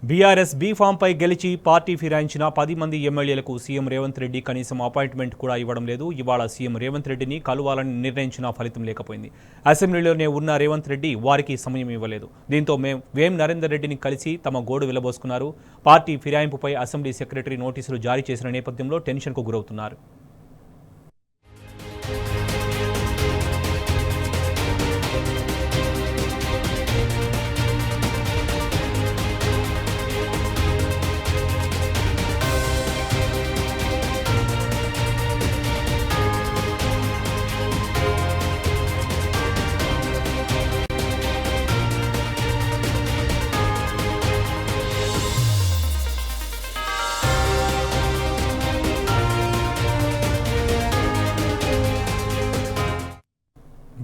BRS బీఫామ్పై గెలిచి party ఫిరాయించిన 10 మంది ఎమ్మెల్యేలకు సీఎం రేవంత్ రెడ్డి కనీసం అపాయింట్మెంట్ కూడా ఇవ్వడం లేదు. ఇవాళ సీఎం రేవంత్ రెడ్డిని కలవాలని నిర్ణయించిన ఫలితం లేకపోయింది. అసెంబ్లీలోనే ఉన్న రేవంత్ రెడ్డి వారికి సమయం ఇవ్వలేదు. దీంతో వేం నరేందర్ రెడ్డిని కలిసి తమ గోడు వెళ్లబోసుకున్నారు. పార్టీ ఫిరాయింపుపై అసెంబ్లీ సెక్రటరీ నోటీసులు జారీ చేసిన నేపథ్యంలో టెన్షన్కు గురవుతున్నారు.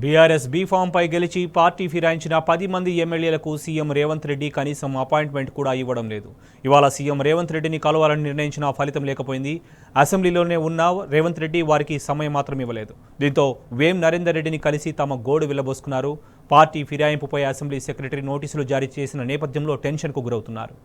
బీఆర్ఎస్ బీఫామ్పై గెలిచి పార్టీ ఫిరాయించిన 10 మంది ఎమ్మెల్యేలకు సీఎం రేవంత్ రెడ్డి కనీసం అపాయింట్మెంట్ కూడా ఇవ్వడం లేదు. ఇవాళ సీఎం రేవంత్ రెడ్డిని కలవాలని నిర్ణయించిన ఫలితం లేకపోయింది. అసెంబ్లీలోనే ఉన్న రేవంత్ రెడ్డి వారికి సమయం మాత్రం ఇవ్వలేదు. దీంతో వేం నరేందర్ రెడ్డిని కలిసి తమ గోడు వెళ్లబోసుకున్నారు. పార్టీ ఫిరాయింపుపై అసెంబ్లీ సెక్రటరీ నోటీసులు జారీ చేసిన నేపథ్యంలో టెన్షన్కు గురవుతున్నారు.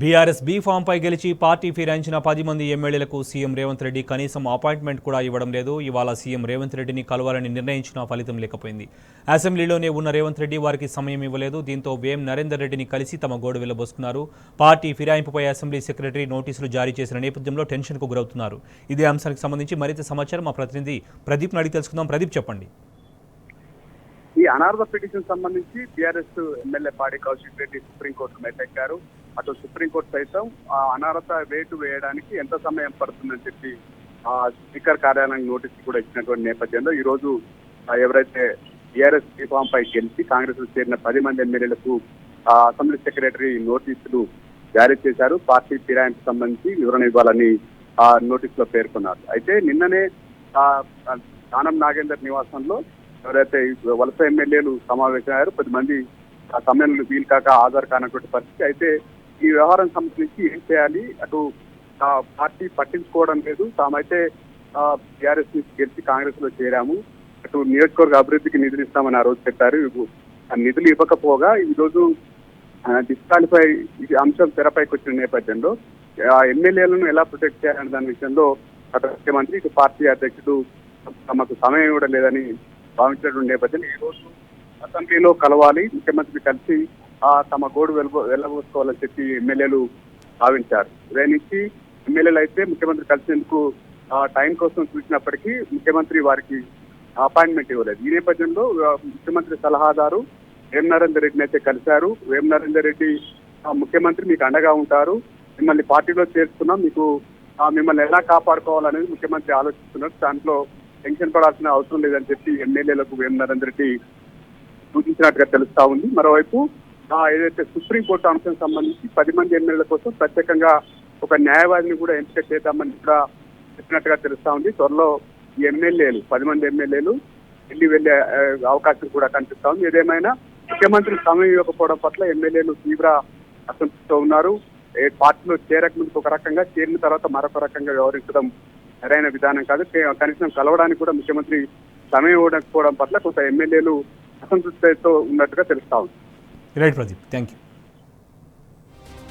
బీఆర్ఎస్ బీఫామ్పై గెలిచి పార్టీ ఫిరాయించిన 10 మంది ఎమ్మెల్యేలకు సీఎం రేవంత్ రెడ్డి కనీసం అపాయింట్మెంట్ కూడా ఇవ్వడం లేదు. ఇవాళ సీఎం రేవంత్ రెడ్డిని కలవాలని నిర్ణయించిన ఫలితం లేకపోయింది. అసెంబ్లీలోనే ఉన్న రేవంత్ రెడ్డి వారికి సమయం ఇవ్వలేదు. దీంతో వేం నరేందర్ రెడ్డిని కలిసి తమ గోడు వెళ్లబోసుకున్నారు. పార్టీ ఫిరాయింపుపై అసెంబ్లీ సెక్రటరీ నోటీసులు జారీ చేసిన నేపథ్యంలో టెన్షన్కు గురవుతున్నారు. ఇదే అంశానికి సంబంధించి మరింత సమాచారం మా ప్రతినిధి ప్రదీప్ను అడిగి తెలుసుకుందాం. ప్రదీప్, చెప్పండి. ఈ అనార్థ పిటిషన్ సంబంధించి బీఆర్ఎస్ ఎమ్మెల్యే పాడి కౌశిక్ రెడ్డి సుప్రీంకోర్టు మెట్టెక్కారు. అటు సుప్రీంకోర్టు సైతం అనర్హత వేటు వేయడానికి ఎంత సమయం పడుతుందని చెప్పి స్పీకర్ కార్యాలయానికి నోటీసు కూడా ఇచ్చినటువంటి నేపథ్యంలో ఈ రోజు ఎవరైతే బీఆర్ఎస్ బీఫామ్ పై గెలిచి కాంగ్రెస్ లో చేరిన 10 మంది ఎమ్మెల్యేలకు అసెంబ్లీ సెక్రటరీ నోటీసులు జారీ చేశారు. పార్టీ ఫిరాయింపు సంబంధించి వివరణ ఇవ్వాలని నోటీసులో పేర్కొన్నారు. అయితే నిన్ననే దానం నాగేందర్ నివాసంలో ఎవరైతే వలస ఎమ్మెల్యేలు సమావేశమయ్యారు. 10 మంది ఆ సమయంలో వీలు కాక హాజరు కానటువంటి పరిస్థితి. అయితే ఈ వ్యవహారం సంబంధించి ఏం చేయాలి, అటు పార్టీ పట్టించుకోవడం లేదు. తామైతే టీఆర్ఎస్ నుంచి గెలిచి కాంగ్రెస్ లో చేరాము, అటు నియోజకవర్గ అభివృద్ధికి నిధులు ఇస్తామని ఆ రోజు చెప్పారు. ఆ నిధులు ఇవ్వకపోగా ఈ రోజు డిస్క్వాలిఫై అంశం తెరపైకి వచ్చిన నేపథ్యంలో ఎమ్మెల్యేలను ఎలా ప్రొటెక్ట్ చేయాలనే దాని విషయంలో అటు ముఖ్యమంత్రి ఇటు పార్టీ అధ్యక్షుడు తమకు సమయం ఇవ్వడం లేదని భావించినటువంటి నేపథ్యంలో ఈ రోజు అసెంబ్లీలో కలవాలి, ముఖ్యమంత్రి కలిసి తమ గోడు వెళ్ళబోసుకోవాలని చెప్పి ఎమ్మెల్యేలు భావించారు. ఉదయం నుంచి ఎమ్మెల్యేలు అయితే ముఖ్యమంత్రి కలిసేందుకు టైం కోసం చూసినప్పటికీ ముఖ్యమంత్రి వారికి అపాయింట్మెంట్ ఇవ్వలేదు. ఈ నేపథ్యంలో ముఖ్యమంత్రి సలహాదారు వేం నరేందర్ రెడ్డిని అయితే కలిశారు. వేం నరేందర్ రెడ్డి ముఖ్యమంత్రి మీకు అండగా ఉంటారు, మిమ్మల్ని పార్టీలో చేర్చుకున్నాం, మీకు మిమ్మల్ని ఎలా కాపాడుకోవాలనేది ముఖ్యమంత్రి ఆలోచిస్తున్నారు, దాంట్లో టెన్షన్ పడాల్సిన అవసరం లేదని చెప్పి ఎమ్మెల్యేలకు వేం నరేందర్ రెడ్డి సూచించినట్టుగా తెలుస్తా ఉంది. మరోవైపు ఏదైతే సుప్రీంకోర్టు అంశం సంబంధించి 10 మంది ఎమ్మెల్యేల కోసం ప్రత్యేకంగా ఒక న్యాయవాదిని కూడా ఎంపిక చేద్దామని కూడా చెప్పినట్టుగా తెలుస్తా ఉంది. త్వరలో ఈ ఎమ్మెల్యేలు 10 మంది ఎమ్మెల్యేలు ఢిల్లీ వెళ్లే అవకాశం కూడా కనిపిస్తా ఉంది. ఏదేమైనా ముఖ్యమంత్రి సమయం ఇవ్వకపోవడం పట్ల ఎమ్మెల్యేలు తీవ్ర అసంతృప్తితో ఉన్నారు. పార్టీలో చేరక ముందుకు ఒక రకంగా, చేరిన తర్వాత మరొక రకంగా వ్యవహరించడం సరైన విధానం కాదు. కనీసం కలవడానికి కూడా ముఖ్యమంత్రి సమయం ఇవ్వకపోవడం పట్ల కొంత ఎమ్మెల్యేలు అసంతృప్తితో ఉన్నట్టుగా తెలుస్తా ఉంది. Right Pradeep, thank you.